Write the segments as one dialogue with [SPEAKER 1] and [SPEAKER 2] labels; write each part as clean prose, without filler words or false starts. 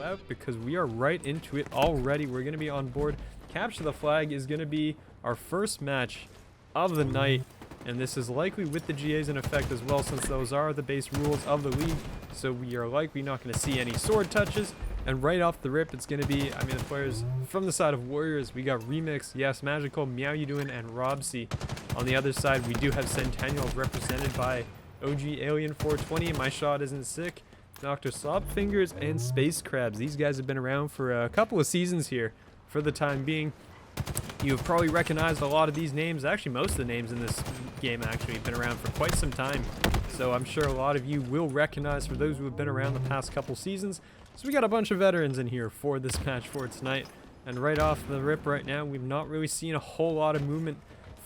[SPEAKER 1] out because we are right into it already. We're going to be on board. Capture the flag is going to be our first match of the night, and this is likely with the GAs in effect as well, since those are the base rules of the league. So we are likely not going to see any sword touches, and right off the rip, it's going to be, I mean, the players from the side of Warriors, we got Remix, Yes Magical, Meow You Doing, and Robsy. On the other side, we do have Centennials represented by OG Alien 420. My shot isn't sick. Dr. Slopfingers and Space Crabs. These guys have been around for a couple of seasons here for the time being. You've probably recognized a lot of these names. Actually, most of the names in this game actually have been around for quite some time. So I'm sure a lot of you will recognize for those who have been around the past couple seasons. So we got a bunch of veterans in here for this match for tonight. And right off the rip right now, we've not really seen a whole lot of movement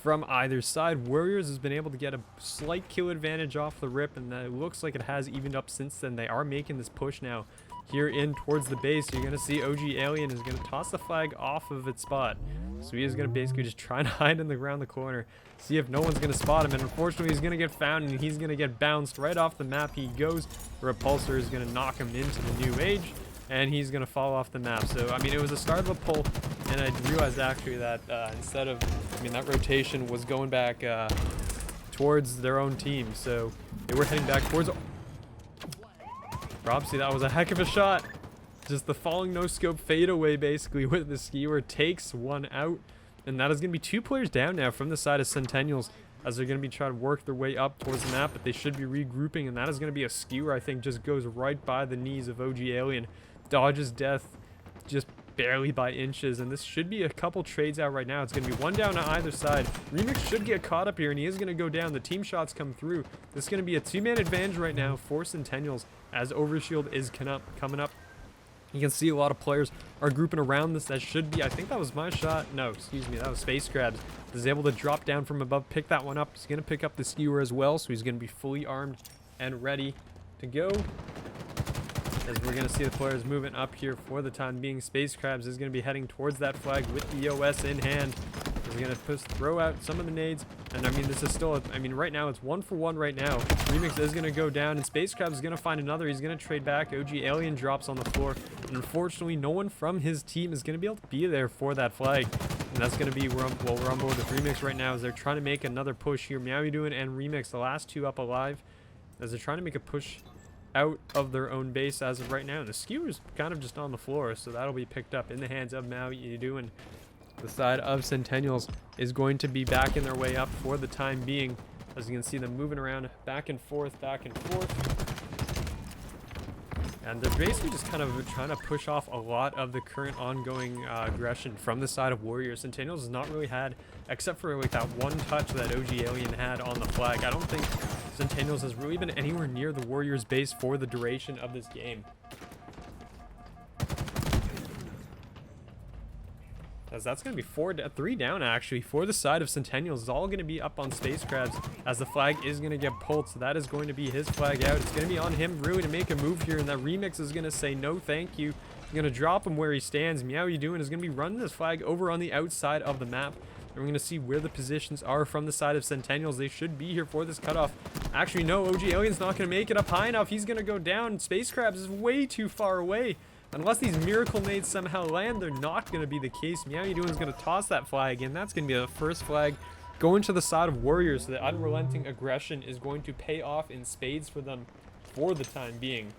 [SPEAKER 1] from either side. Warriors has been able to get a slight kill advantage off the rip, and it looks like it has evened up since then. They are making this push now here in towards the base. You're going to see OG Alien is going to toss the flag off of its spot. So he is going to basically just try and hide in the ground the corner, see if no one's going to spot him, and unfortunately he's going to get found and he's going to get bounced right off the map. He goes. Repulsor is going to knock him into the new age, and he's going to fall off the map. So, I mean, it was a start of a pull, and I realized actually that instead of, I mean, that rotation was going back towards their own team. So they were heading back towards Robsy. That was a heck of a shot. Just the falling no-scope fadeaway basically with the skewer takes one out. And that is going to be 2 players down now from the side of Centennials, as they're going to be trying to work their way up towards the map, but they should be regrouping, and that is going to be a skewer, I think, just goes right by the knees of OG Alien. Dodges death just barely by inches, and this should be a couple trades out right now. It's going to be one down on either side. Remix should get caught up here, and he is going to go down. The team shots come through. This is going to be a 2-man advantage right now for Centennials as Overshield is coming up. You can see a lot of players are grouping around this. That should be, I think that was my shot. No, excuse me, that was Space Crabs. He's able to drop down from above, pick that one up. He's going to pick up the skewer as well, so he's going to be fully armed and ready to go. As we're going to see the players moving up here for the time being. Space Crabs is going to be heading towards that flag with the OS in hand. He's going to throw out some of the nades. And I mean, this is still, I mean, right now it's 1 for 1 right now. Remix is going to go down, and Space Crabs is going to find another. He's going to trade back. OG Alien drops on the floor. And unfortunately, no one from his team is going to be able to be there for that flag. And that's going to be, we're on board with Remix right now as they're trying to make another push here. Meow You Doing and Remix, the last 2 up alive, as they're trying to make a push out of their own base as of right now. And the skewer's kind of just on the floor, so that'll be picked up in the hands of Meow You Doing. The side of Centennials is going to be backing their way up for the time being, as you can see them moving around back and forth. And they're basically just kind of trying to push off a lot of the current ongoing aggression from the side of Warriors. Centennials has not really had, except for like that one touch that OG Alien had on the flag, I don't think Centennials has really been anywhere near the Warriors base for the duration of this game. As that's going to be 3 down actually for the side of Centennials. It's all going to be up on Space Crabs as the flag is going to get pulled. So that is going to be his flag out. It's going to be on him really to make a move here. And that Remix is going to say no thank you. He's going to drop him where he stands. Meow You Doing is going to be running this flag over on the outside of the map. And we're going to see where the positions are from the side of Centennials. They should be here for this cutoff. Actually, no, OG Alien's not going to make it up high enough. He's going to go down. Space Crabs is way too far away. Unless these miracle nades somehow land, they're not going to be the case. Meow You Doing is going to toss that flag, and that's going to be the first flag going to the side of Warriors. So the unrelenting aggression is going to pay off in spades for them for the time being.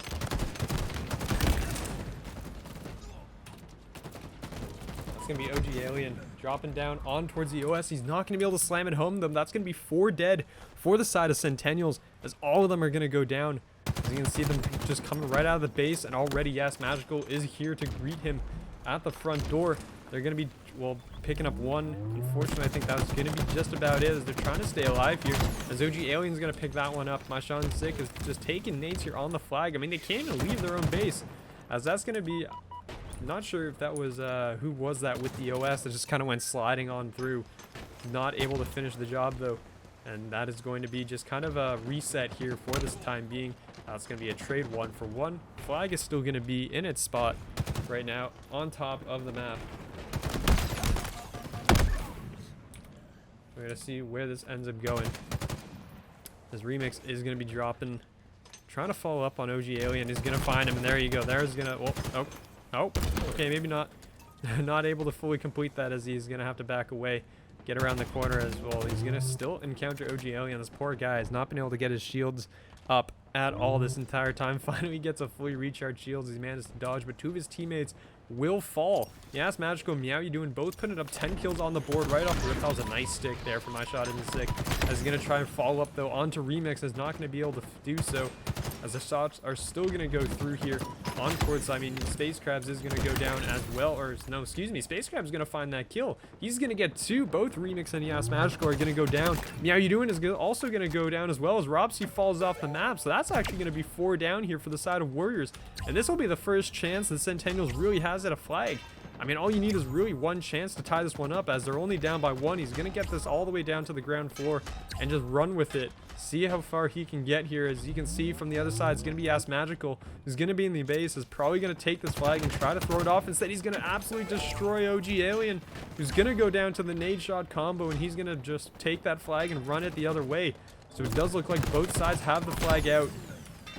[SPEAKER 1] That's going to be OG Alien dropping down on towards the OS. He's not going to be able to slam it home, though. That's going to be 4 dead for the side of Centennials, as all of them are going to go down. As you can see them just coming right out of the base, and already Yes Magical is here to greet him at the front door. They're going to be, well, picking up one. Unfortunately, I think that was going to be just about it, as they're trying to stay alive here. As OG Alien's going to pick that one up. My Sean Sick is just taking nades here on the flag. I mean, they can't even leave their own base, as that's going to be, I'm not sure if that was, who was that with the OS that just kind of went sliding on through. Not able to finish the job, though. And that is going to be just kind of a reset here for this time being. It's going to be a trade 1 for 1. Flag is still going to be in its spot right now on top of the map. We're going to see where this ends up going. This Remix is going to be dropping, trying to follow up on OG Alien. He's going to find him, and there you go. There's going to, oh, Oh, okay, maybe not. Not able to fully complete that, as he's going to have to back away. Get around the corner as well. He's going to still encounter OG Alien. This poor guy has not been able to get his shields up at all this entire time. Finally gets a fully recharged shields. He's managed to dodge, but two of his teammates will fall. Yes, Magical and Meow, you doing both putting up 10 kills on the board right off the rip. That was a nice stick there for my shot in the stick. As he's going to try and follow up though onto Remix. Is not going to be able to do so, as the shots are still going to go through here on court. So I mean, Space Crabs is going to go down as well, or no, excuse me, Space Crabs is going to find that kill. He's going to get two. Both Remix and Yas Magical are going to go down. Meow You Doing is also going to go down, as well as Robsy falls off the map. So that's actually going to be 4 down here for the side of Warriors, and this will be the first chance the Centennials really has at a flag. I mean, all you need is really one chance to tie this one up, as they're only down by 1. He's going to get this all the way down to the ground floor and just run with it. See how far he can get here. As you can see from the other side, it's going to be Ass Magical, who's going to be in the base, is probably going to take this flag and try to throw it off. Instead, he's going to absolutely destroy OG Alien, who's going to go down to the nade shot combo, and he's going to just take that flag and run it the other way. So it does look like both sides have the flag out.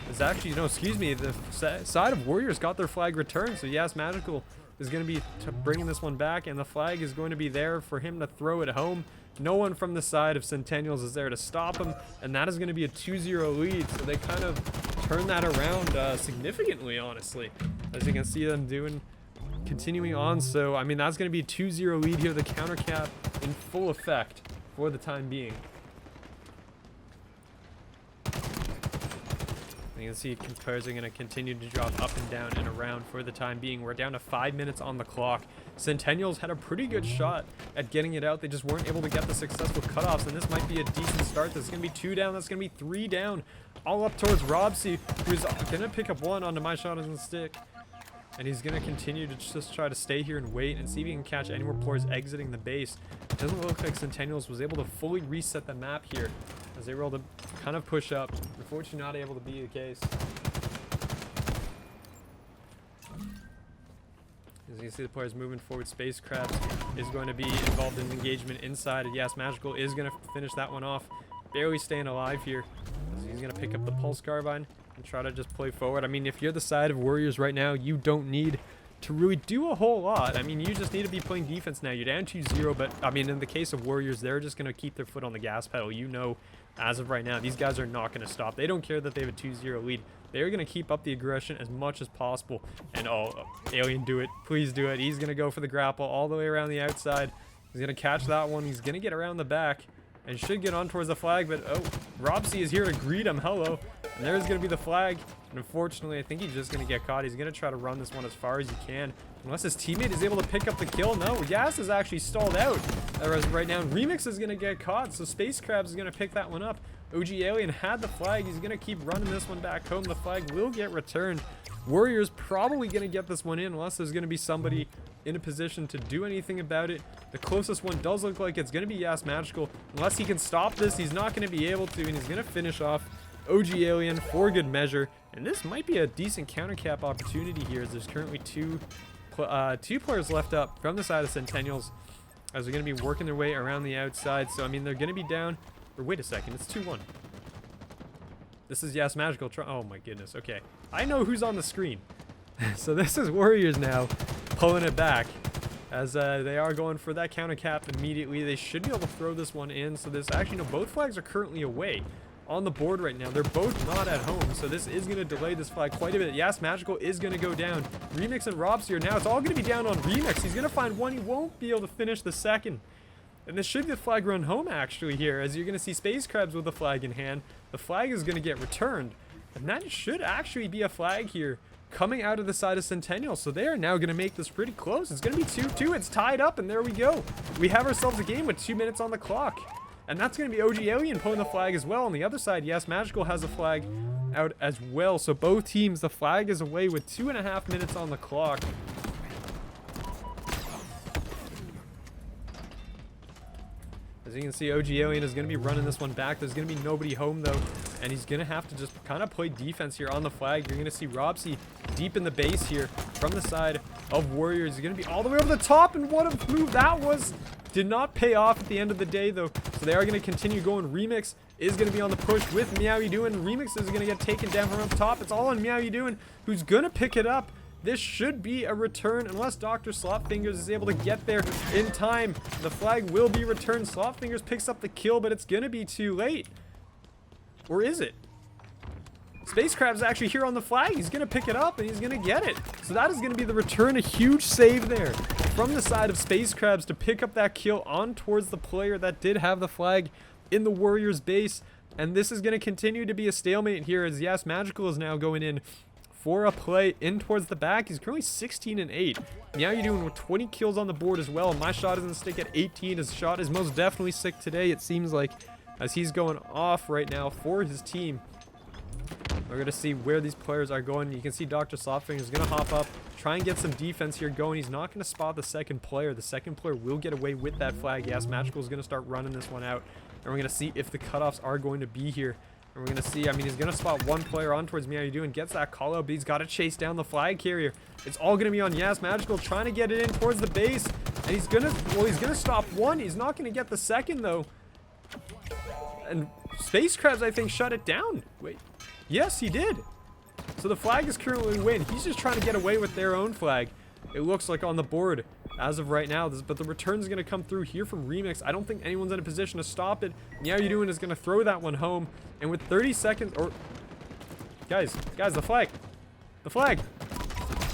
[SPEAKER 1] It's actually, no, excuse me, the side of Warriors got their flag returned. So yes, Magical is going to be bringing this one back, and the flag is going to be there for him to throw it home. No one from the side of Centennials is there to stop him, and that is going to be a 2-0 lead. So they kind of turn that around significantly, honestly, as you can see them doing, continuing on. So I mean, that's going to be a 2-0 lead here. The counter cap in full effect for the time being. You can see compares are going to continue to drop up and down and around for the time being. We're down to 5 minutes on the clock. Centennials had a pretty good shot at getting it out. They just weren't able to get the successful cutoffs, and this might be a decent start. There's going to be 2 down. That's going to be 3 down. All up towards Robsy, who's going to pick up 1 onto my shot on the stick. And he's going to continue to just try to stay here and wait and see if he can catch any more players exiting the base. It doesn't look like Centennials was able to fully reset the map here, as they were able to kind of push up. Unfortunately, not able to be the case. As you can see, the players moving forward. Space Crabs is going to be involved in engagement inside. Yes, Magical is going to finish that one off. Barely staying alive here. So he's going to pick up the Pulse Carbine and try to just play forward. I mean, if you're the side of Warriors right now, you don't need to really do a whole lot. I mean, you just need to be playing defense now. You're down 2-0, but I mean, in the case of Warriors, they're just going to keep their foot on the gas pedal. You know, as of right now, these guys are not going to stop. They don't care that they have a 2-0 lead. They're going to keep up the aggression as much as possible. And oh, Alien, do it. Please do it. He's going to go for the grapple all the way around the outside. He's going to catch that one. He's going to get around the back and should get on towards the flag, but oh, Robsy is here to greet him. Hello. And there's going to be the flag. And unfortunately, I think he's just going to get caught. He's going to try to run this one as far as he can, unless his teammate is able to pick up the kill. No, Yas is actually stalled out right now. Remix is going to get caught, so Space Crabs is going to pick that one up. OG Alien had the flag. He's going to keep running this one back home. The flag will get returned. Warriors probably going to get this one in, unless there's going to be somebody in a position to do anything about it. The closest one does look like it's going to be Yas Magical. Unless he can stop this, he's not going to be able to, and he's going to finish off OG Alien for good measure. And this might be a decent counter cap opportunity here, as there's currently two players left up from the side of Centennials, as they're going to be working their way around the outside. So I mean, they're going to be down, or wait a second, it's 2-1. This is Yas Magical. Oh my goodness. Okay, I know who's on the screen. So this is Warriors now pulling it back, as they are going for that counter cap immediately. They should be able to throw this one in. So this, actually, no, both flags are currently away on the board right now. They're both not at home, so this is going to delay this flag quite a bit. Yes, Magical is going to go down. Remix and Robs here now. It's all going to be down on Remix. He's going to find one. He won't be able to finish the second. And this should be the flag run home, actually, here, as you're going to see Space Crabs with the flag in hand. The flag is going to get returned, and that should actually be a flag here coming out of the side of Centennial. So they are now going to make this pretty close. It's going to be 2-2. It's tied up, and there we go. We have ourselves a game with 2 minutes on the clock. And that's going to be OG Alien pulling the flag as well. On the other side, yes, Magical has a flag out as well. So both teams, the flag is away with 2.5 minutes on the clock. As you can see, OG Alien is going to be running this one back. There's going to be nobody home, though, and he's going to have to just kind of play defense here on the flag. You're going to see Robsy deep in the base here from the side of Warriors. He's going to be all the way over the top, and what a move that was. Did not pay off at the end of the day, though, so they are going to continue going. Remix is going to be on the push with Meow You Doing. Remix is going to get taken down from up top. It's all on Meow You Doing, who's going to pick it up. This should be a return unless Dr. Slopfingers is able to get there in time. The flag will be returned. Slopfingers picks up the kill, but it's going to be too late. Or is it? Space Crab's actually here on the flag. He's going to pick it up and he's going to get it. So that is going to be the return. A huge save there from the side of Space Crabs to pick up that kill on towards the player that did have the flag in the Warriors base. And this is going to continue to be a stalemate here as Yes Magical is now going in for a play in towards the back. He's currently 16-8. Now you're doing with 20 kills on the board as well. My shot isn't stick at 18. His shot is most definitely sick today, it seems like, as he's going off right now for his team. We're going to see where these players are going. You can see Dr. Softfinger is going to hop up, try and get some defense here going. He's not going to spot the second player. The second player will get away with that flag. Yes, Magical is going to start running this one out. And we're going to see if the cutoffs are going to be here. And we're going to see, I mean, he's going to spot one player on towards me. How you doing? Gets that call out, but he's got to chase down the flag carrier. It's all going to be on Yes Magical trying to get it in towards the base. And he's going to, well, he's going to stop one. He's not going to get the second, though. And Space Crabs, I think, shut it down. Wait. Yes, he did. So the flag is currently win. He's just trying to get away with their own flag. It looks like on the board as of right now. But the return is going to come through here from Remix. I don't think anyone's in a position to stop it. Now you doing is going to throw that one home. And with 30 seconds, or guys, the flag. The flag.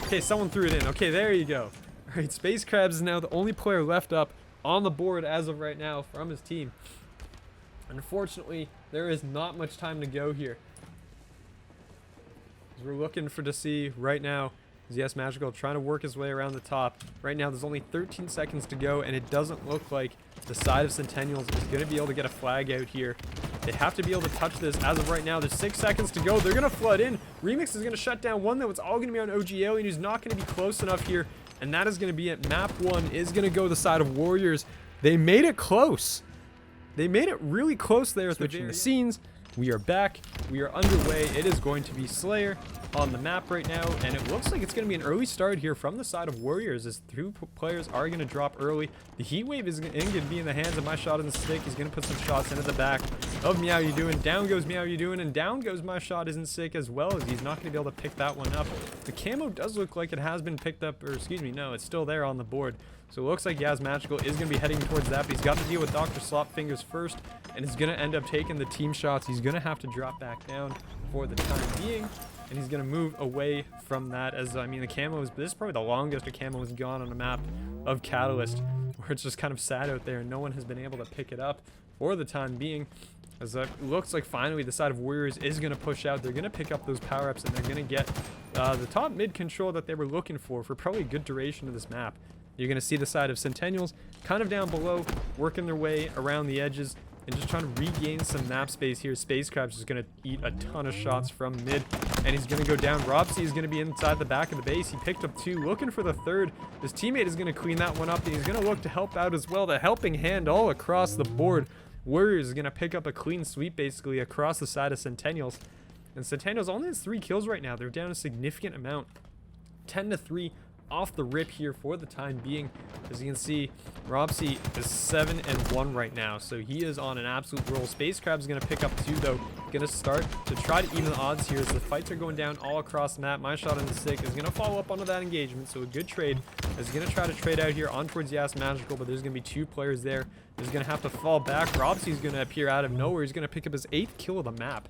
[SPEAKER 1] Okay, someone threw it in. Okay, there you go. All right, Space Crabs is now the only player left up on the board as of right now from his team. Unfortunately, there is not much time to go here. We're looking to see right now is Yes Magical trying to work his way around the top. Right now there's only 13 seconds to go and it doesn't look like the side of Centennials is going to be able to get a flag out here. They have to be able to touch this. As of right now, there's 6 seconds to go. They're going to flood in. Remix is going to shut down one though. It's all going to be on OG Alien, who's not going to be close enough here. And that is going to be it. Map 1 is going to go the side of Warriors. They made it close. They made it really close there. Switching the scenes. We are back. We are underway. It is going to be Slayer on the map right now, and it looks like it's going to be an early start here from the side of Warriors as 2 players are going to drop early. The heat wave is going to be in the hands of My Shot in the Stick. He's going to put some shots into the back of Meow You Doing. Down goes Meow You Doing, and down goes My Shot Isn't Sick as well, as he's not going to be able to pick that one up. The camo does look like it has been picked up, or excuse me, no, it's still there on the board. So it looks like Yaz Magical is going to be heading towards that, but he's got to deal with Dr. Slopfingers first, and is going to end up taking the team shots. He's going to have to drop back down for the time being, and he's going to move away from that, as, I mean, the camo is, this is probably the longest a camo has gone on a map of Catalyst, where it's just kind of sad out there, and no one has been able to pick it up for the time being. As it looks like finally the side of Warriors is going to push out. They're going to pick up those power-ups, and they're going to get the top mid control that they were looking for probably a good duration of this map. You're going to see the side of Centennials kind of down below, working their way around the edges and just trying to regain some map space here. Space Crab's is going to eat a ton of shots from mid, and he's going to go down. Robsy is going to be inside the back of the base. He picked up 2, looking for the 3rd. His teammate is going to clean that one up, and he's going to look to help out as well. The helping hand all across the board. Warriors is going to pick up a clean sweep basically across the side of Centennials. And Centennials only has 3 kills right now. They're down a significant amount. 10-3 off the rip here for the time being. As you can see, Robsy is 7-1 right now, so he is on an absolute roll. Space Crab's going to pick up 2 though. Going to start to try to even the odds here as the fights are going down all across the map. My Shot in the Stick is going to follow up onto that engagement, so a good trade. Is going to try to trade out here on towards Yas Magical, but there's going to be 2 players there. He's going to have to fall back. Robsy's going to appear out of nowhere. He's going to pick up his 8th kill of the map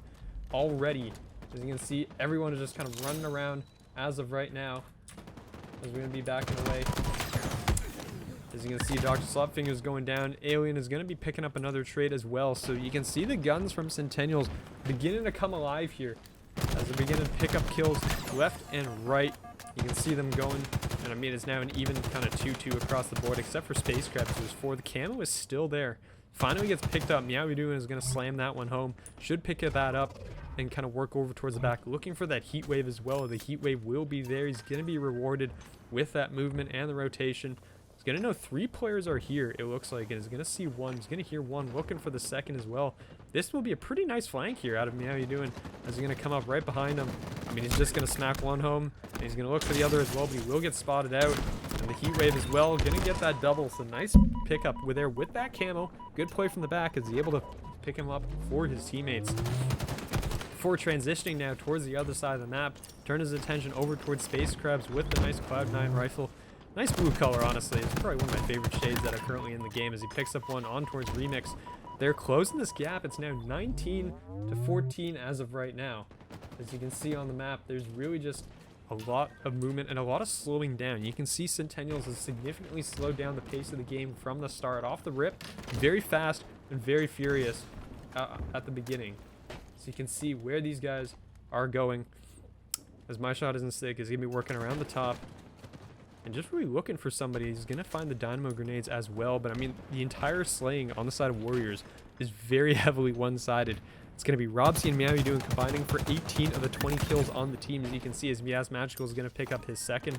[SPEAKER 1] already. As you can see, everyone is just kind of running around as of right now. As we're going to be backing away. As you can see, Dr. Slopfingers going down. Alien is going to be picking up another trade as well. So you can see the guns from Centennials beginning to come alive here. As they begin to pick up kills left and right. You can see them going. And I mean, it's now an even kind of 2-2 across the board, except for Space Crabs, who's 4. The camo is still there. Finally gets picked up. Meow You Doing is going to slam that one home. Should pick that up and kind of work over towards the back, looking for that heat wave as well. The heat wave will be there. He's going to be rewarded with that movement and the rotation. He's going to know 3 players are here, it looks like, and he's going to see 1. He's going to hear 1, looking for the 2nd as well. This will be a pretty nice flank here out of Meow You Doing, as he's going to come up right behind him. I mean, he's just going to smack 1 home, and he's going to look for the other as well, but he will get spotted out. And the heat wave as well, going to get that double. So nice pickup with there with that camo. Good play from the back as he's able to pick him up for his teammates. before transitioning now towards the other side of the map. Turn his attention over towards Space Crabs with the nice Cloud9 rifle. Nice blue color, honestly. It's probably one of my favorite shades that are currently in the game as he picks up one on towards Remix. They're closing this gap. It's now 19 to 14 as of right now. As you can see on the map, there's really just a lot of movement and a lot of slowing down. You can see Centennials has significantly slowed down the pace of the game from the start. Off the rip, very fast and very furious at the beginning. So you can see where these guys are going. As my shot isn't sick, is going to be working around the top. And just really looking for somebody. He's going to find the dynamo grenades as well. But I mean, the entire slaying on the side of Warriors is very heavily one-sided. It's going to be Robsy and Meow combining for 18 of the 20 kills on the team. As you can see, as Miaz Magical is going to pick up his second.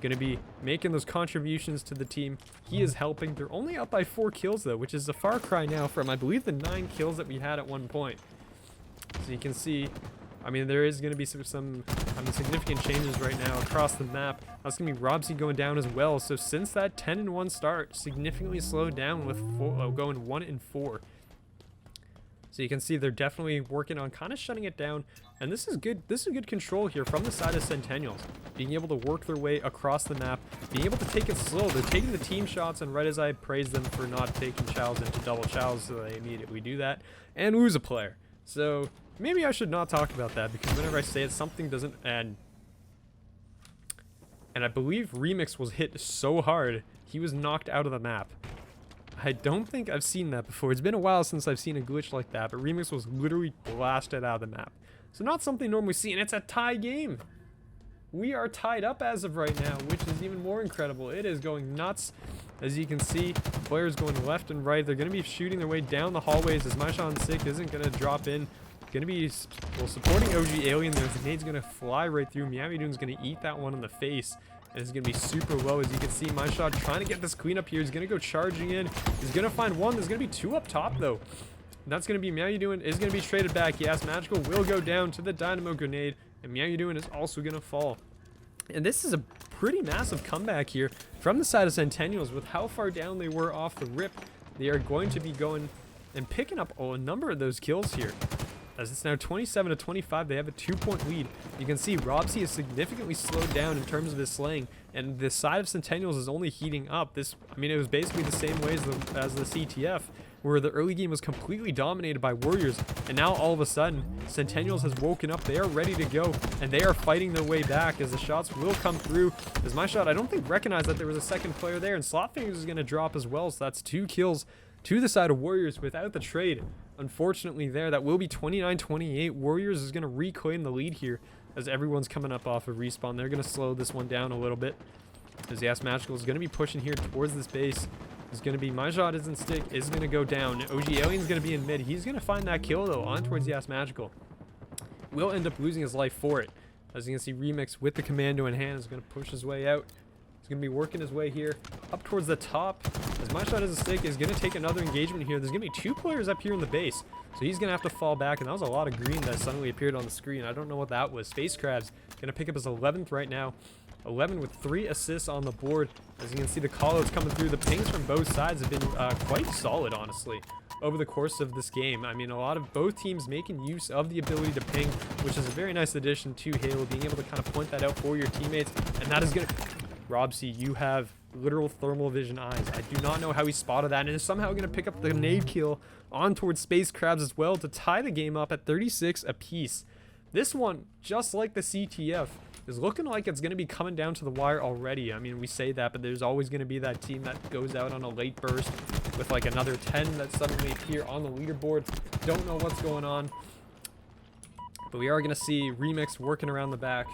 [SPEAKER 1] Going to be making those contributions to the team. He is helping. They're only up by 4 kills, though, which is a far cry now from, I believe, the 9 kills that we had at one point. So you can see, I mean, there is going to be some significant changes right now across the map. That's going to be Robsy going down as well. So since that 10-1 start, significantly slowed down with going 1-4. So you can see they're definitely working on kind of shutting it down. And this is good. This is good control here from the side of Centennials. Being able to work their way across the map. Being able to take it slow. They're taking the team shots, and right as I praise them for not taking chows into double chows, so they immediately do that. And lose a player. So maybe I should not talk about that, because whenever I say it, something doesn't end. And I believe Remix was hit so hard, he was knocked out of the map. I don't think I've seen that before. It's been a while since I've seen a glitch like that, but Remix was literally blasted out of the map. So not something normally seen. It's a tie game. We are tied up as of right now, which is even more incredible. It is going nuts. As you can see, players going left and right. They're going to be shooting their way down the hallways as Maishan Sick isn't going to drop in. Going to be, well, supporting OG Alien there. The nade's going to fly right through. Miamidoon's going to eat that one in the face. And it's going to be super low. As you can see, my shot trying to get this clean up here. He's going to go charging in. He's going to find one. There's going to be 2 up top, though. And that's going to be Meowdoon is going to be traded back. Yes, Magical will go down to the Dynamo Grenade. And Meowdoon is also going to fall. And this is a pretty massive comeback here from the side of Centennials with how far down they were off the rip. They are going to be going and picking up a number of those kills here. As it's now 27 to 25, they have a 2-point lead. You can see Robsy is significantly slowed down in terms of his slaying, and the side of Centennials is only heating up. This, I mean, it was basically the same way as the CTF, where the early game was completely dominated by Warriors, and now all of a sudden, Centennials has woken up. They are ready to go, and they are fighting their way back as the shots will come through. As my shot, I don't think recognized that there was a second player there, and Slotfingers is going to drop as well, so that's 2 kills to the side of Warriors without the trade. Unfortunately there, that will be 29-28. Warriors is going to reclaim the lead here as everyone's coming up off of respawn. They're going to slow this one down a little bit. As Yas Magical is going to be pushing here towards this base. It's going to be my shot isn't stick, is going to go down. OG Alien's going to be in mid. He's going to find that kill though on towards Yas Magical. Will end up losing his life for it. As you can see, Remix with the commando in hand is going to push his way out. Going to be working his way here up towards the top. As my shot is a stick, is going to take another engagement here. There's going to be 2 players up here in the base, so he's going to have to fall back. And that was a lot of green that suddenly appeared on the screen. I don't know what that was. Space Crabs going to pick up his 11th right now. 11 with 3 assists on the board. As you can see, the callouts coming through. The pings from both sides have been quite solid, honestly, over the course of this game. I mean, a lot of both teams making use of the ability to ping, which is a very nice addition to Halo, being able to kind of point that out for your teammates. And that is going to... Robsy, you have literal thermal vision eyes. I do not know how he spotted that, and is somehow going to pick up the nade kill on towards Space Crabs as well to tie the game up at 36 apiece. This one, just like the CTF, is looking like it's going to be coming down to the wire already. I mean, we say that, but there's always going to be that team that goes out on a late burst with like another 10 that suddenly appear on the leaderboard. Don't know what's going on, but we are going to see Remix working around the back.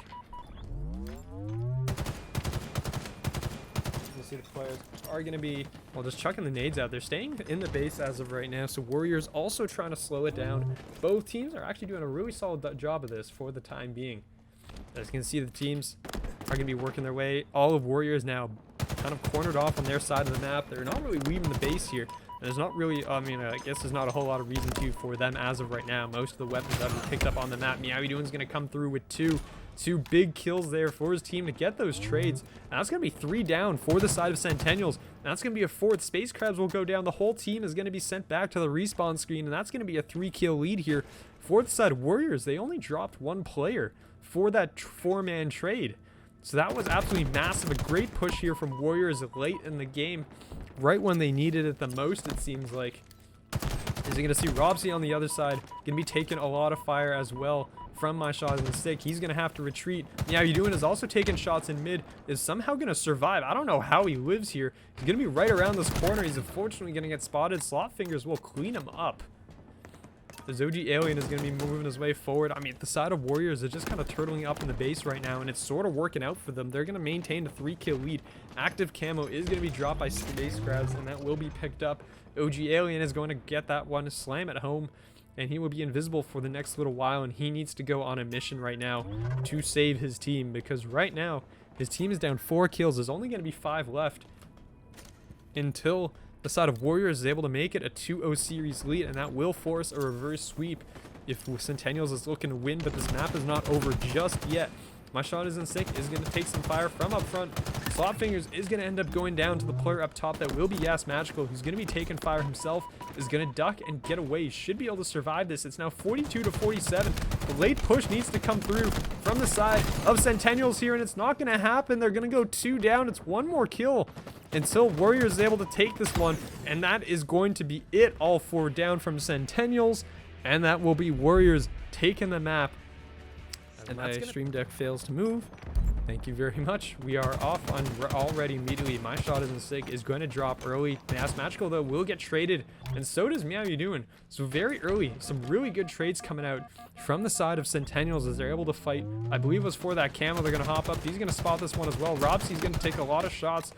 [SPEAKER 1] See the players are going to be, well, just chucking the nades out. They're staying in the base as of right now, so Warriors also trying to slow it down. Both teams are actually doing a really solid job of this for the time being. As you can see, the teams are going to be working their way. All of Warriors now kind of cornered off on their side of the map. They're not really leaving the base here. And there's not really, I mean, I guess there's not a whole lot of reason to for them as of right now. Most of the weapons have been picked up on the map. Meowdoon's going to come through with 2 big kills there for his team to get those trades. And that's going to be 3 down for the side of Centennials. And that's going to be a 4th. Space Crabs will go down. The whole team is going to be sent back to the respawn screen. And that's going to be a 3-kill lead here For the side of Warriors, they only dropped one player for that 4-man trade. So that was absolutely massive. A great push here from Warriors late in the game, right when they needed it the most, it seems like. Is he going to see Robsy on the other side? Going to be taking a lot of fire as well from my shot in the stick. He's going to have to retreat. Yeah, you doing is also taking shots in mid. Is somehow going to survive. I don't know how he lives here. He's going to be right around this corner. He's unfortunately going to get spotted. Slot Fingers will clean him up. The Zoji Alien is going to be moving his way forward. I mean, the side of Warriors are just kind of turtling up in the base right now, and it's sort of working out for them. They're going to maintain a 3-kill lead. Active Camo is going to be dropped by Space Crabs, and that will be picked up. OG Alien is going to get that one slam at home, and he will be invisible for the next little while, and he needs to go on a mission right now to save his team, because right now his team is down 4 kills. There's only going to be 5 left until the side of Warriors is able to make it a 2-0 series lead, and that will force a reverse sweep if Centennials is looking to win, but this map is not over just yet. My shot isn't sick, is going to take some fire from up front. Slot Fingers is going to end up going down to the player up top. That will be Yas Magical, who's going to be taking fire himself, is going to duck and get away. He should be able to survive this. It's now 42-47. The late push needs to come through from the side of Centennials here, and it's not going to happen. They're going to go 2 down. It's 1 more kill until Warriors is able to take this one, and that is going to be it. All 4 down from Centennials, and that will be Warriors taking the map. And my stream deck fails to move. Thank you very much. We are off on already immediately. My shot isn't sick is going to drop early. Yas Magical, though, will get traded, and so does Meow You Doing. So very early, some really good trades coming out from the side of Centennials as they're able to fight. I believe it was for that camo. They're going to hop up. He's going to spot this one as well. Robsy's going to take a lot of shots.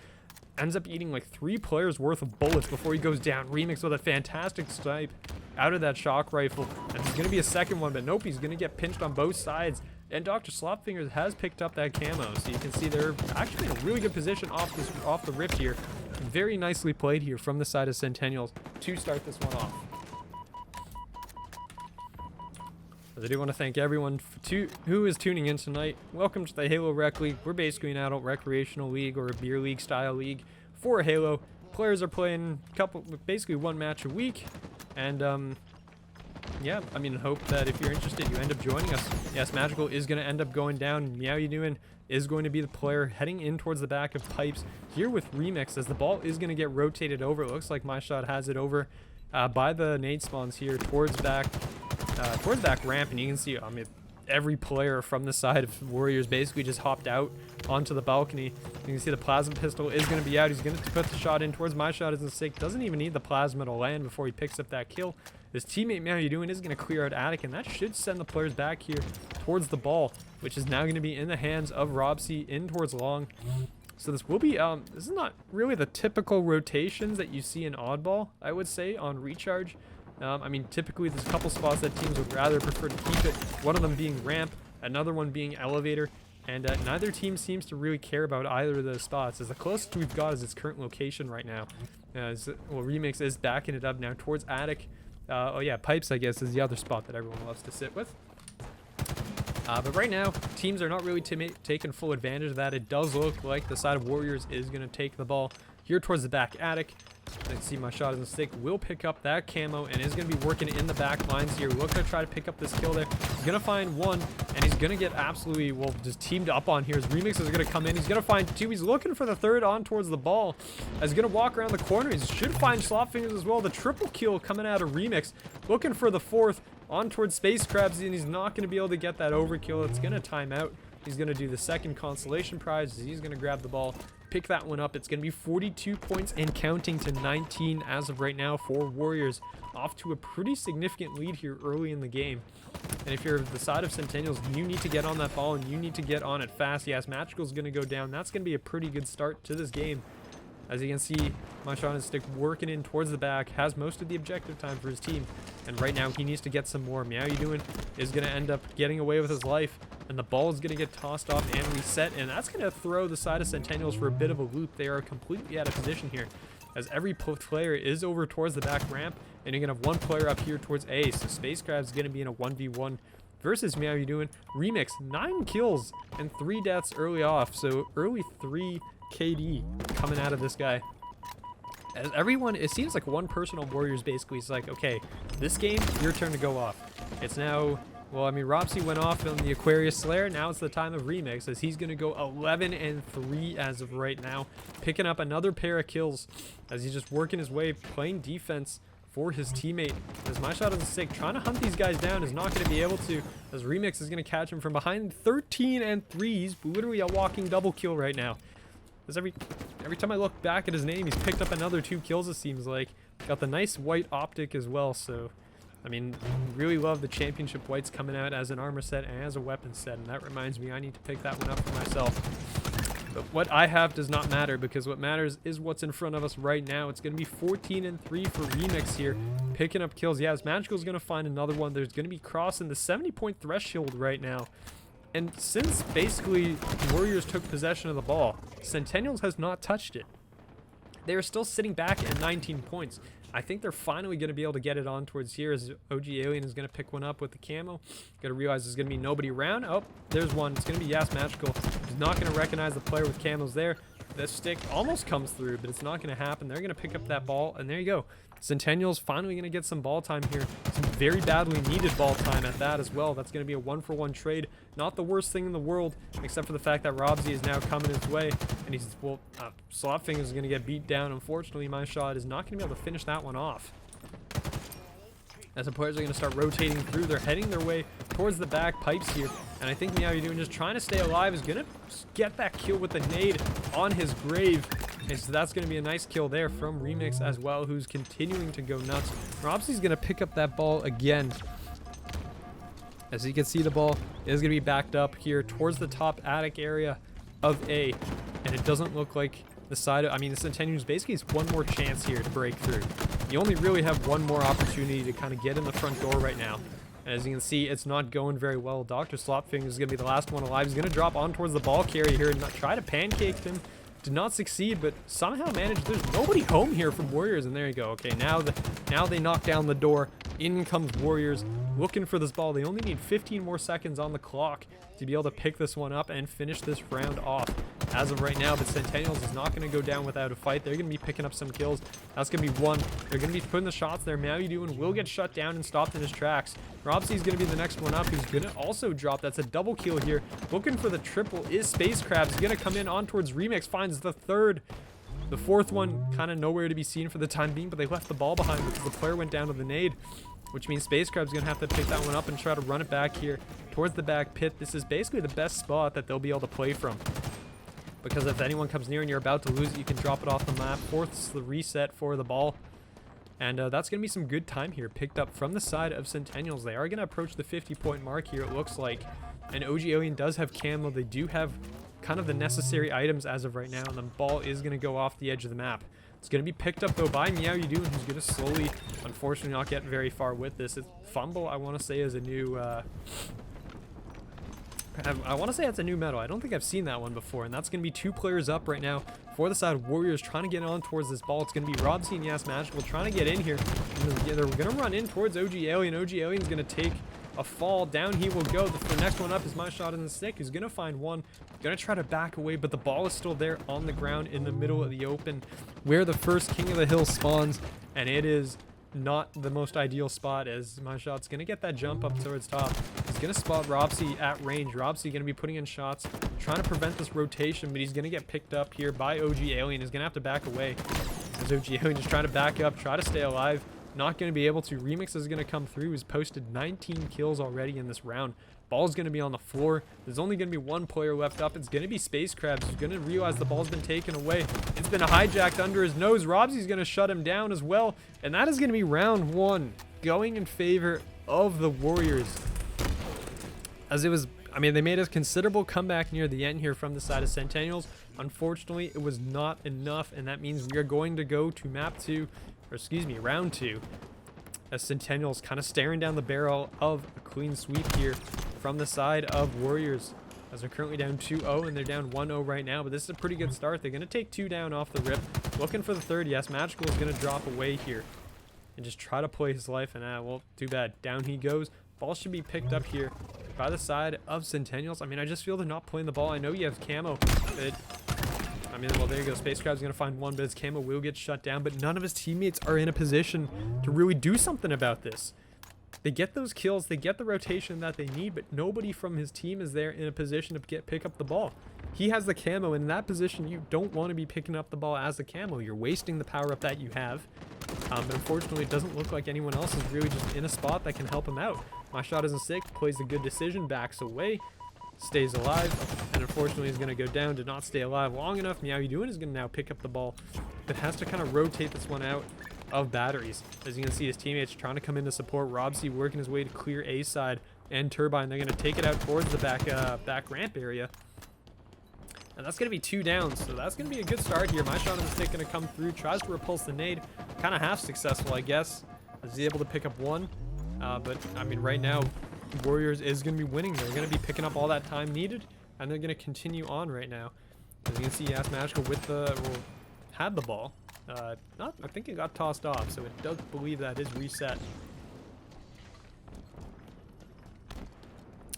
[SPEAKER 1] Ends up eating like 3 players worth of bullets before he goes down. Remix with a fantastic snipe out of that shock rifle. And there's going to be a second one, but nope, he's going to get pinched on both sides. And Dr. Slopfingers has picked up that camo, so you can see they're actually in a really good position off the rip here. Very nicely played here from the side of Centennials to start this one off. As I do want to thank everyone who is tuning in tonight. Welcome to the Halo Rec League. We're basically an adult recreational league or a beer league style league for Halo. Players are playing basically 1 match a week, and yeah, I mean, hope that if you're interested, you end up joining us. Yes, Magical is going to end up going down. Meow You Doing is going to be the player heading in towards the back of Pipes here with Remix, as the ball is going to get rotated over. It looks like my shot has it over by the nade spawns here towards back ramp, and you can see, I mean, every player from the side of Warriors basically just hopped out onto the balcony. You can see the plasma pistol is going to be out. He's going to put the shot in towards my shot isn't sick. Doesn't even need the plasma to land before he picks up that kill. His teammate Meow You Doing is going to clear out Attic, and that should send the players back here towards the ball, which is now going to be in the hands of Robsy in towards long. So this will be, this is not really the typical rotations that you see in Oddball, I would say, on Recharge. I mean, typically there's a couple spots that teams would rather prefer to keep it. One of them being ramp, another one being elevator, and neither team seems to really care about either of those spots, as the closest we've got is its current location right now. Well, Remix is backing it up now towards Attic. Oh yeah, Pipes, I guess, is the other spot that everyone loves to sit with. But right now, teams are not really taking full advantage of that. It does look like the side of Warriors is going to take the ball here towards the back Attic. You can see my shot isn't sick. Will pick up that camo and is going to be working in the back lines here. Looking to try to pick up this kill there. He's going to find 1, and he's going to get absolutely, well, just teamed up on here. His Remix is going to come in. He's going to find 2. He's looking for the 3rd on towards the ball. He's going to walk around the corner. He should find Slot Fingers as well. The triple kill coming out of Remix. Looking for the 4th on towards Space Crabs, and he's not going to be able to get that overkill. It's going to time out. He's going to do the 2nd consolation prize. He's going to grab the ball, pick that one up. It's going to be 42 points and counting to 19 as of right now for Warriors. Off to a pretty significant lead here early in the game. And if you're the side of Centennials, you need to get on that ball and you need to get on it fast. Yes, Magical's going to go down. That's going to be a pretty good start to this game. As you can see, my shot and stick working in towards the back, has most of the objective time for his team. And right now he needs to get some more. Meow You Doing is going to end up getting away with his life. And the ball is going to get tossed off and reset. And that's going to throw the side of Centennials for a bit of a loop. They are completely out of position here, as every player is over towards the back ramp. And you're going to have 1 player up here towards A. So Space Crab is going to be in a 1v1 versus Meow You Doing. Remix, 9 kills and 3 deaths early off. So early 3 KD coming out of this guy. As everyone, it seems like one person on Warriors basically is like, okay, this game, your turn to go off. It's now, well, I mean, Ropsy went off on the Aquarius Slayer. Now it's the time of Remix, as he's going to go 11-3 as of right now. Picking up another pair of kills as he's just working his way, playing defense for his teammate. As my shot is a stick, trying to hunt these guys down, is not going to be able to, as Remix is going to catch him from behind. 13-3. He's literally a walking double kill right now. As every time I look back at his name, he's picked up another 2 kills, it seems like. Got the nice white optic as well, so I mean, really love the championship whites coming out as an armor set and as a weapon set, and that reminds me I need to pick that one up for myself. But what I have does not matter, because what matters is what's in front of us right now. It's going to be 14-3 for Remix here, picking up kills. Yeah, as Magical's going to find another one. There's going to be crossing the 70-point threshold right now. And since basically Warriors took possession of the ball, Centennials has not touched it. They are still sitting back at 19 points. I think they're finally going to be able to get it on towards here, as OG Alien is going to pick one up with the camo. Got to realize there's going to be nobody around. Oh, there's one. It's going to be Yas Magical. He's not going to recognize the player with camos there. The stick almost comes through, but it's not going to happen. They're going to pick up that ball, and there you go. Centennials finally going to get some ball time here. Some very badly needed ball time at that as well. That's going to be a 1-for-1 trade. Not the worst thing in the world, except for the fact that Robsy is now coming his way. And he's, well, Slotfinger is going to get beat down. Unfortunately, my shot is not going to be able to finish that one off. As the players are going to start rotating through, they're heading their way towards the back pipes here. And I think Meow You Doing, just trying to stay alive, is going to get that kill with the nade on his grave. And so that's going to be a nice kill there from Remix as well, who's continuing to go nuts. Robsy's going to pick up that ball again. As you can see, the ball is going to be backed up here towards the top attic area of A. And it doesn't look like the side of, I mean, the Centennials basically has one more chance here to break through. You only really have one more opportunity to kind of get in the front door right now. And as you can see, it's not going very well. Dr. Slopfinger is going to be the last one alive. He's going to drop on towards the ball carrier here and try to pancake him. Did not succeed, but somehow managed. There's nobody home here from Warriors, and there you go. Okay, now they knock down the door. In comes Warriors looking for this ball. They only need 15 more seconds on the clock to be able to pick this one up and finish this round off as of right now. But Centennials is not going to go down without a fight. They're going to be picking up some kills. That's going to be one. They're going to be putting the shots there. Meow You Doing will get shut down and stopped in his tracks. Robsy's going to be the next one up, who's going to also drop. That's a double kill here. Looking for the triple is Space Crabs. He's going to come in on towards Remix. Finds the third. The fourth one kind of nowhere to be seen for the time being, but they left the ball behind because the player went down to the nade, which means Space Crab's going to have to pick that one up and try to run it back here towards the back pit. This is basically the best spot that they'll be able to play from, because if anyone comes near and you're about to lose it, you can drop it off the map. Fourth's the reset for the ball. And that's going to be some good time here picked up from the side of Centennials. They are going to approach the 50-point mark here, it looks like. And OG Alien does have camo. They do have kind of the necessary items as of right now. And the ball is going to go off the edge of the map. It's going to be picked up, though, by Meow You Doing, who's going to slowly, unfortunately, not get very far with this. Fumble, I want to say, is a new... I want to say it's a new medal. I don't think I've seen that one before, and that's going to be 2 players up right now for the side of Warriors trying to get on towards this ball. It's going to be Robsy and Yas Magical trying to get in here. They're going to run in towards OG Alien. OG Alien's going to take a fall. Down he will go. The next one up is My Shot in the Stick. He's going to find one. Going to try to back away, but the ball is still there on the ground in the middle of the open where the first King of the Hill spawns, and it is not the most ideal spot, as My Shot's going to get that jump up towards top. He's going to spot Robsy at range. Robsy going to be putting in shots, trying to prevent this rotation, but he's going to get picked up here by OG Alien. He's going to have to back away, as OG Alien just trying to back up, try to stay alive. Not going to be able to. Remix is going to come through. He's posted 19 kills already in this round. Ball's going to be on the floor. There's only going to be one player left up. It's going to be Space Crabs. He's going to realize the ball's been taken away. It's been hijacked under his nose. Robsy's going to shut him down as well. And that is going to be round 1 going in favor of the Warriors. As it was, I mean, they made a considerable comeback near the end here from the side of Centennials. Unfortunately, it was not enough, and that means we are going to go to map 2, or excuse me, round 2. As Centennials kind of staring down the barrel of a clean sweep here from the side of Warriors, as they're currently down 2-0 and they're down 1-0 right now. But this is a pretty good start. They're going to take 2 down off the rip. Looking for the third. Yes, Magical is going to drop away here and just try to play his life. And well, too bad. Down he goes. Ball should be picked up here by the side of Centennials. I mean, I just feel they're not playing the ball. I know you have camo, but I mean, well, there you go. Space Crab's going to find one, but his camo will get shut down. But none of his teammates are in a position to really do something about this. They get those kills, they get the rotation that they need, but nobody from his team is there in a position to pick up the ball. He has the camo, and in that position, you don't want to be picking up the ball as a camo. You're wasting the power up that you have. But unfortunately, it doesn't look like anyone else is really just in a spot that can help him out. My shot isn't sick, plays a good decision, backs away, stays alive, and unfortunately he's going to go down, did not stay alive long enough. Meow You Doing is going to now pick up the ball, but has to kind of rotate this one out of batteries. As you can see, his teammates trying to come in to support. Robsy working his way to clear A side, and Turbine, they're going to take it out towards the back ramp area. And that's going to be 2 down, so that's going to be a good start here. My shot on the stick going to come through, tries to repulse the nade. Kind of half successful, I guess, as he's able to pick up 1. But, I mean, right now, Warriors is going to be winning. They're going to be picking up all that time needed, and they're going to continue on right now. As you can see, Yas Magical with had the ball. I think it got tossed off, so it does believe that is reset.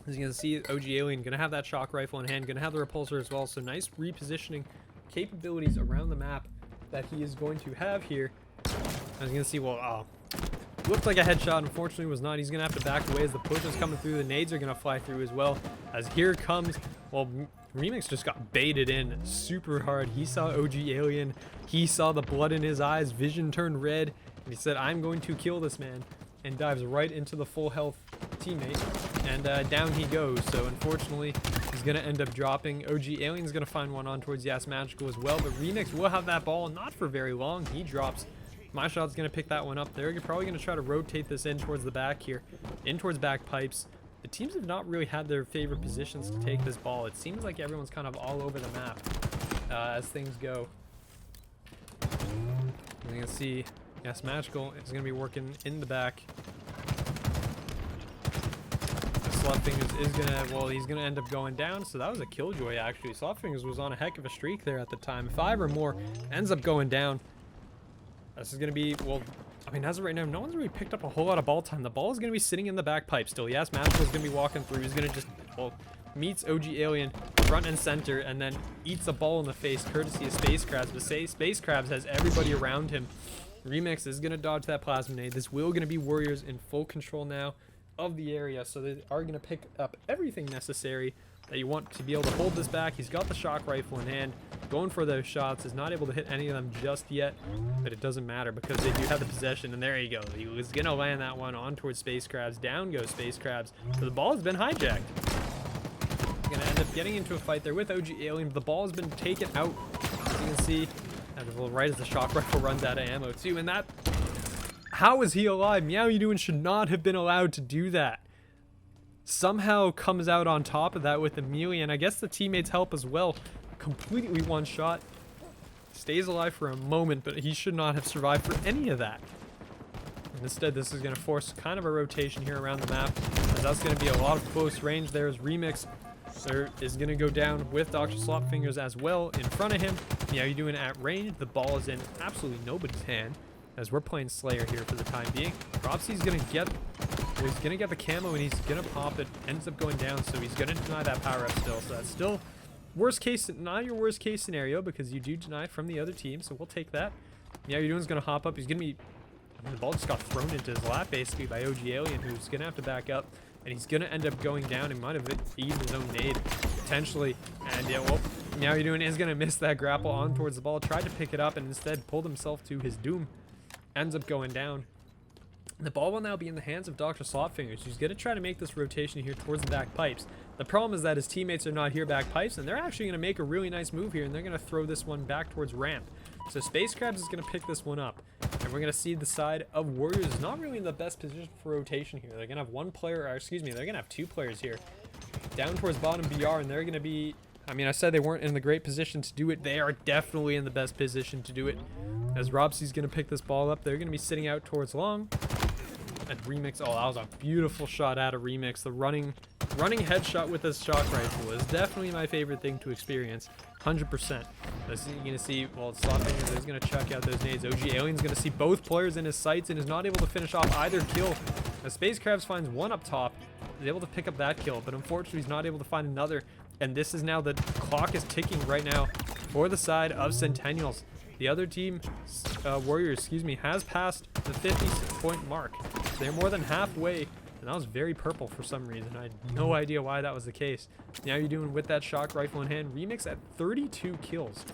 [SPEAKER 1] As you can see, OG Alien going to have that shock rifle in hand, going to have the repulsor as well, so nice repositioning capabilities around the map that he is going to have here. As you can see, well, looked like a headshot, unfortunately was not. He's going to have to back away as the push is coming through. The nades are going to fly through as well. As here comes, well, Remix just got baited in super hard. He saw OG Alien. He saw the blood in his eyes. Vision turned red. And he said, I'm going to kill this man. And dives right into the full health teammate. And down he goes. So unfortunately, he's going to end up dropping. OG Alien's going to find one on towards Yas Magical as well. But Remix will have that ball not for very long. He drops. My shot's going to pick that one up. They're probably going to try to rotate this in towards the back here. In towards back pipes. The teams have not really had their favorite positions to take this ball. It seems like everyone's kind of all over the map as things go. You can see, yes, Magical is going to be working in the back. Slotfingers is going to, well, he's going to end up going down. So that was a killjoy, actually. Slotfingers was on a heck of a streak there at the time. 5 or more, ends up going down. This is going to be, well, I mean, as of right now, no one's really picked up a whole lot of ball time. The ball is going to be sitting in the back pipe still. Yes, Magical is going to be walking through. He's going to just, well, meets OG Alien front and center and then eats a ball in the face courtesy of Space Crabs. But Space Crabs has everybody around him. Remix is going to dodge that plasma nade. This will going to be Warriors in full control now of the area. So they are going to pick up everything necessary that you want to be able to hold this back. He's got the shock rifle in hand, going for those shots, is not able to hit any of them just yet, but it doesn't matter because they do have the possession, and there you go. He was going to land that one on towards Space Crabs. Down goes Space Crabs. So the ball has been hijacked. He's going to end up getting into a fight there with OG Alien, but the ball has been taken out, as you can see, and right as the shock rifle runs out of ammo too, and that, how is he alive? Meow You Doing should not have been allowed to do that. Somehow comes out on top of that with the melee, and I guess the teammates help as well. Completely one shot. Stays alive for a moment, but he should not have survived for any of that. And instead, this is going to force kind of a rotation here around the map, as that's going to be a lot of close range. There's Remix. There is going to go down with Dr. Slopfingers as well in front of him. Yeah, you're doing at range. The ball is in absolutely nobody's hand, as we're playing Slayer here for the time being. Robsy's going to get... well, he's going to get the camo, and he's going to pop it. Ends up going down, so he's going to deny that power up still. So that's still worst case, not your worst case scenario, because you do deny from the other team, so we'll take that. Yeah, you're doing is going to hop up. He's going to be... I mean, the ball just got thrown into his lap, basically, by OG Alien, who's going to have to back up. And he's going to end up going down. He might have eaten his own nade, potentially. And yeah, well, now you're doing is going to miss that grapple on towards the ball. Tried to pick it up and instead pulled himself to his doom. Ends up going down. The ball will now be in the hands of Dr. Slopfingers, who's going to try to make this rotation here towards the back pipes. The problem is that his teammates are not here back pipes, and they're actually going to make a really nice move here, and they're going to throw this one back towards ramp. So Space Crabs is going to pick this one up, and we're going to see the side of Warriors is not really in the best position for rotation here. They're going to have one player, or excuse me, they're going to have two players here. Down towards bottom BR, and they're going to be... I mean, I said they weren't in the great position to do it. They are definitely in the best position to do it. As Robsy's going to pick this ball up, they're going to be sitting out towards long. And Remix, oh, that was a beautiful shot out of Remix. The running headshot with this shock rifle is definitely my favorite thing to experience. 100%. As you're going to see, well, Slopfingers is going to chuck out those nades. OG Alien's going to see both players in his sights and is not able to finish off either kill. As Space Crabs finds one up top, is able to pick up that kill, but unfortunately he's not able to find another. And this is now, the clock is ticking right now for the side of Centennials. The other team, Warriors, excuse me, has passed the 50-point mark. They're more than halfway, and that was very purple for some reason. I had no idea why that was the case. Now you're doing with that shock rifle in hand. Remix at 32 kills.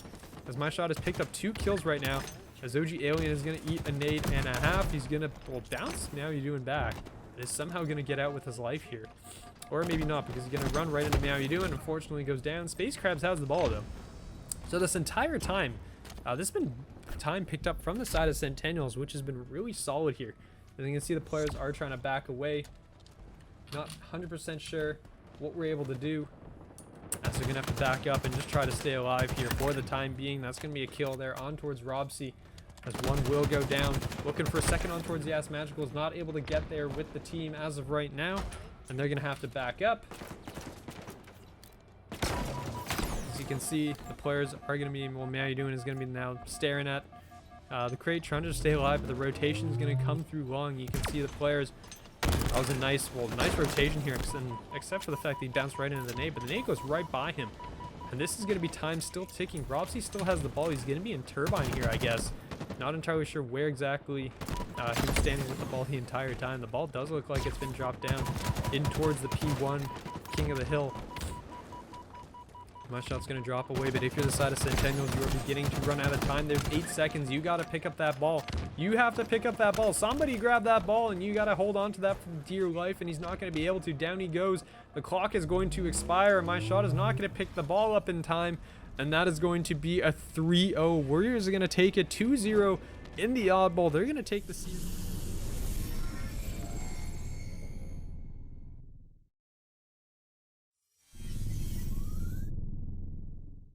[SPEAKER 1] As my shot has picked up 2 kills right now. As OG Alien is going to eat a nade and a half. He's going to, well, bounce. Now you're doing back. But is somehow going to get out with his life here. Or maybe not, because he's going to run right into Meow You Doing. Unfortunately, goes down. Space Crabs has the ball, though. So this entire time, this has been time picked up from the side of Centennials, which has been really solid here. As you can see, the players are trying to back away. Not 100% sure what we're able to do. As they're going to have to back up and just try to stay alive here for the time being. That's going to be a kill there on towards Robsy. As one will go down. Looking for a second on towards Yas Magical. Is not able to get there with the team as of right now. And they're going to have to back up. As you can see, the players are going to be, well, Meow You Doing is going to be now staring at the crate, trying to stay alive. But the rotation is going to come through long. You can see the players. That was a nice, well, nice rotation here, except for the fact that he bounced right into the nade. But the nade goes right by him. And this is going to be time still ticking. Robsy still has the ball. He's going to be in Turbine here, I guess. Not entirely sure where exactly he was standing with the ball the entire time. The ball does look like it's been dropped down in towards the P1, King of the Hill. My shot's going to drop away, but if you're the side of Centennials, you are beginning to run out of time. There's 8 seconds. You got to pick up that ball. You have to pick up that ball. Somebody grab that ball, and you got to hold on to that for dear life, and he's not going to be able to. Down he goes. The clock is going to expire, and my shot is not going to pick the ball up in time, and that is going to be a 3-0. Warriors are going to take it 2-0 in the oddball. They're going to take the season.